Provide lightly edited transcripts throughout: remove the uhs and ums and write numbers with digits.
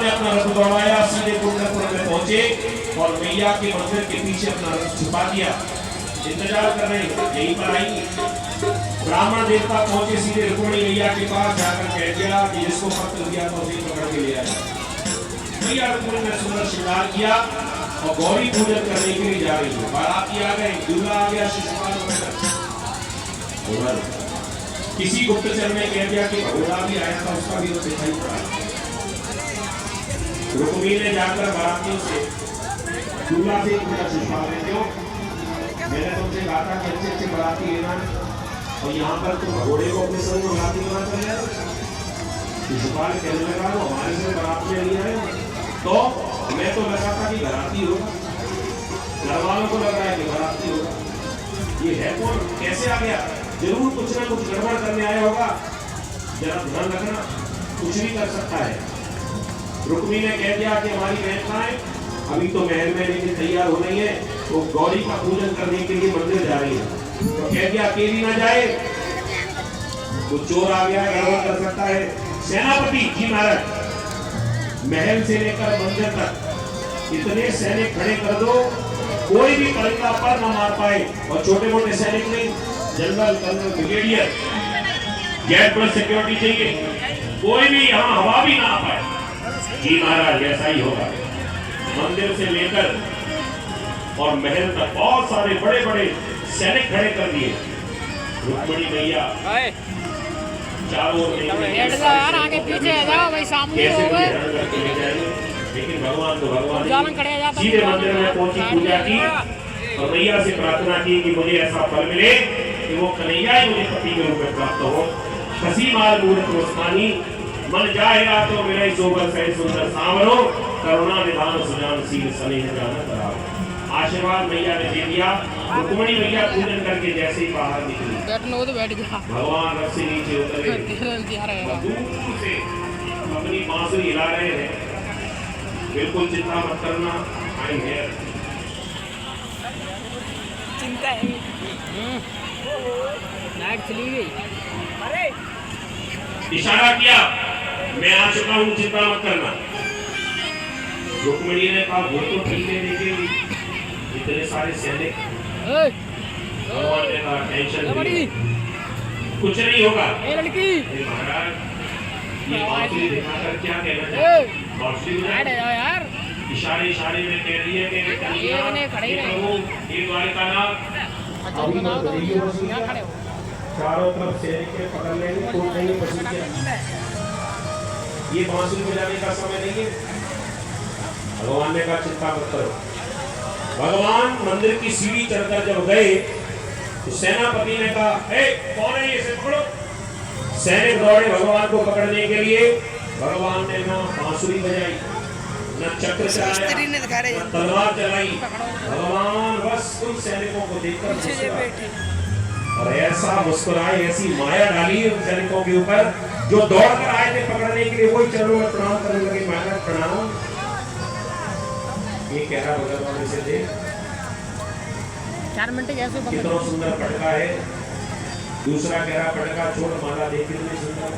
ने अपना रथ दौड़ाया, सीधे कुंडलपुर में पहुंचे और मैया के मंदिर के पीछे अपना रथ छुपा दिया। इंतजार कर रहे यहीं पर आएंगे। ब्राह्मण देवता पहुंचे, सीधे रुक्मिणी मैया के पास जाकर कह दिया कि जिसको पत्र दिया था उसे पकड़ के ले आया। मैया रुक्मिणी ने सुंदर श्रृंगार किया और गौरी पूजन करने के लिए जा रही है। बाराती आ गए, दूल्हा आ गया, शिशुपाल किसी गुप्तचर ने कह दिया कि घोड़ा भी आया था, उसका भी तो दिखाई पड़ा। रुक्मिणी ने जाकर बारातियों से दूल्हा से पूछा, शिशुपाल ने क्यों? मैंने तुमसे कहा था कि अच्छे अच्छे बाराती लेना और यहाँ पर तुम घोड़े को अपने संग बाराती बना कर ले आओ। शिशुपाल कहने लगा वो हमारे से बारात में नहीं आए, तो मैं तो लगा था कि बाराती होगा, घर वालों को लग रहा है कि बाराती होगा। ये है कौन, कैसे आ गया? जरूर कुछ ना कुछ गड़बड़ करने आया होगा, जरा ध्यान रखना, कुछ भी कर सकता है। रुक्मिणी ने कह दिया कि हमारी बहन कहाँ है? अभी तो महल में लेके तैयार हो रही है, वो तो गौरी का पूजन करने के लिए मंदिर जा रही है। तो कह दिया अकेली ना जाए, वो चोर आ गया, गड़बड़ कर सकता है। सेनापति जी महाराज, महल से लेकर मंदिर तक इतने सैनिक खड़े कर दो कोई भी परिक्रमा पर न मार पाए, और छोटे मोटे सैनिक नहीं, जनरल कर्नल ब्रिगेडियर, गेट पर सिक्योरिटी चाहिए, कोई भी यहाँ हवा भी ना आ पाए। जी महाराज ऐसा ही होगा। मंदिर से लेकर और महल तक बहुत सारे बड़े बड़े सैनिक खड़े कर दिए। रुक्मिणी मैया चारों ओर आगे पीछे जाओ भाई, सामने हो गए। लेकिन भगवान तो भगवान सीधे मंदिर में पहुंची, पूजा की और मैया से प्रार्थना की कि मुझे ऐसा फल मिले कि वो कन्हैया ही मुझे पति के रूप में प्राप्त हो। हसी मार मूर्त मुस्कानी, मन जाएगा तो मेरा ही सोबर सही सुंदर सांवरो, करुणा निधान सुजान सील स्नेह जान कराओ। आशीर्वाद मैया ने दे दिया। रुक्मिणी मैया पूजन करके जैसे ही बाहर निकली, बैठ गया। भगवान रथ से नीचे उतरे, दूर से अपनी बांसुरी हिला रहे हैं। बिल्कुल चिंता मत करना, आई है चिंता है। लाइट चली गई। अरे इशारा किया, मैं आ चुका हूँ, चिंता मत करना। रुक्मिणी ने कहा वो तो ठीक है, देखिए इतने सारे सैनिक। भगवान ने कहा टेंशन नहीं, कुछ नहीं होगा। लड़की महाराज ये बांसुरी दिखाकर क्या कहना चाहते हैं? बांसुरी यार इशारे इशारे में कह रही है कि प्रभु ये द्वारिकानाथ अभी मत करिए, चारों तरफ सैनिक के पकड़ लेंगे, टूट देंगे बंसुरियां। ये बांसुरी बजाने का समय नहीं है। भगवान ने कहा चिंता मत करो। भगवान मंदिर की सीढ़ी चढ़कर जब गए तो सेनापति ने कहा कौन है ये, से पकड़ो। सैनिक दौड़े भगवान को पकड़ने के लिए। भगवान ने ना बांसुरी बजाई, न चक्र चलाया, न तलवार चलाई। भगवान बस उन सैनिकों को देखकर मुस्कुराए और ऐसा मुस्कुराए, ऐसी माया डाली उन सैनिकों के ऊपर जो दौड़कर आए थे पकड़ने के लिए। वही चरणों में प्रणाम करने लगे, महाराज प्रणाम। ये कह रहा भगवान से देख 4 मिनट कैसे कितना सुंदर पटका है। दूसरा कह रहा पटका छोड़, माला देख कितनी सुंदर।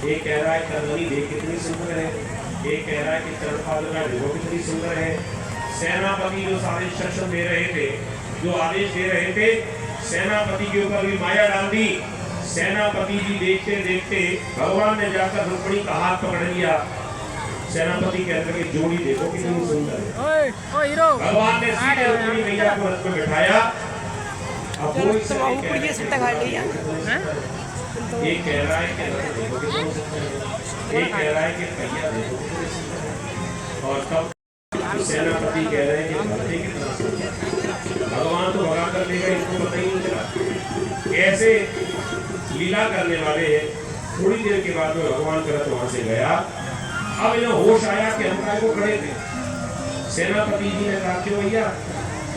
एक कह रहा है करवनी देख कितनी सुंदर है। एक कह रहा है कि चरण पादुका देखो कितनी सुंदर है। सेनापति जो सारे शासन दे रहे थे, जो आदेश दे रहे थे, सेनापति के ऊपर भी माया डाल दी। सेनापति जी देखते देखते भगवान ने जाकर रुक्मिणी का हाथ पकड़ लिया। सेनापति कहते कि जोड़ी देखो कितनी सुंदर है। भगवान ने सीधे रुक्मिणी मैया को रथ में बिठाया। अब वो एक कह रहा है कि देखो कितनी सुंदर है, एक कह रहा है कि भैया देखो कितनी सुंदर है, और तब सेनापति कह रहे हैं कि भरते कितना सुंदर है। भगवान तो भगा कर देगा, इसको पता ही नहीं चला। ऐसे लीला करने वाले थोड़ी देर के बाद में भगवान का रथ वहां से गया। अब इन्हें होश आया कि हम काय को खड़े थे। सेनापति जी ने कहा क्यों भैया,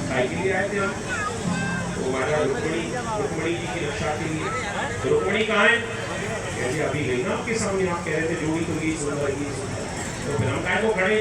काय के लिए आए थे हम? तो महाराज रुक्मिणी जी की रक्षा के लिए। रुक्मिणी कहाँ है? कहते अभी गई ना आपके सामने, आप कह रहे थे जोड़ी तो ये सुंदर, ये सुंदर, तो फिर हम काय को खड़े।